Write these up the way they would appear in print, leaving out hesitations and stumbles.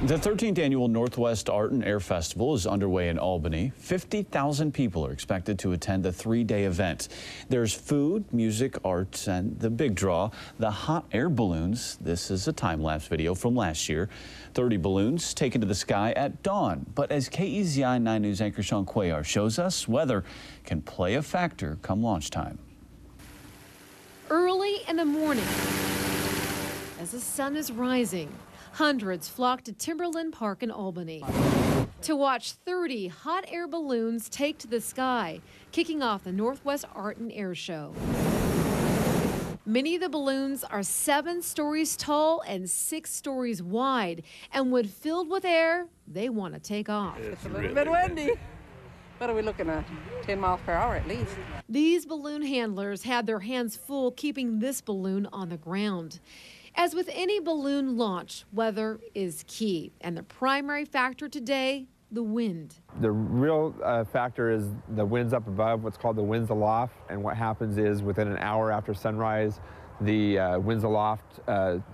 The 13th annual Northwest Art and Air Festival is underway in Albany. 50,000 people are expected to attend the three-day event. There's food, music, arts, and the big draw, the hot air balloons. This is a time-lapse video from last year. 30 balloons taken to the sky at dawn. But as KEZI 9 News anchor Sean Cuellar shows us, weather can play a factor come launch time. Early in the morning, as the sun is rising, hundreds flock to Timberland Park in Albany to watch 30 hot air balloons take to the sky, kicking off the Northwest Art and Air Show. Many of the balloons are 7 stories tall and 6 stories wide, and when filled with air, they want to take off. It's a little bit windy. What are we looking at? 10 miles per hour at least. These balloon handlers had their hands full keeping this balloon on the ground. As with any balloon launch, weather is key, and the primary factor today, the wind. The real factor is the winds up above, what's called the winds aloft, and what happens is within an hour after sunrise, the winds aloft,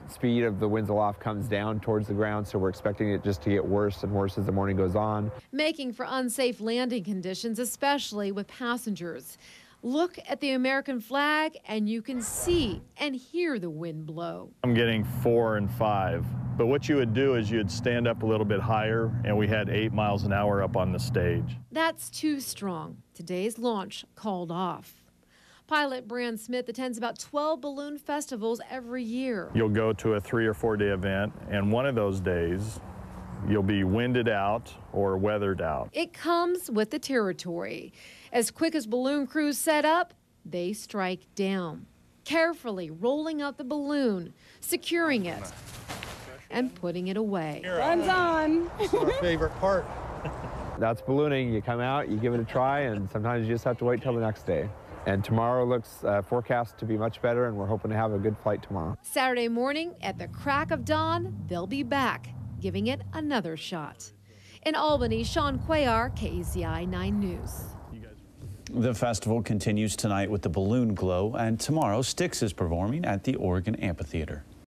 speed of the winds aloft comes down towards the ground, so we're expecting it just to get worse and worse as the morning goes on. Making for unsafe landing conditions, especially with passengers. Look at the American flag and you can see and hear the wind blow. I'm getting 4 and 5, but what you would do is you'd stand up a little bit higher, and we had 8 miles an hour up on the stage. That's too strong. Today's launch called off. Pilot Brand Smith attends about 12 balloon festivals every year. You'll go to a 3 or 4 day event, and one of those days you'll be winded out or weathered out. It comes with the territory. As quick as balloon crews set up, they strike down, carefully rolling out the balloon, securing it, and putting it away. Guns on. It's our favorite part. That's ballooning. You come out, you give it a try, and sometimes you just have to wait till the next day. And tomorrow looks forecast to be much better, and we're hoping to have a good flight tomorrow. Saturday morning, at the crack of dawn, they'll be back, giving it another shot. In Albany, Sean Cuellar, KEZI 9 News. The festival continues tonight with the Balloon Glow, and tomorrow Styx is performing at the Oregon Amphitheater.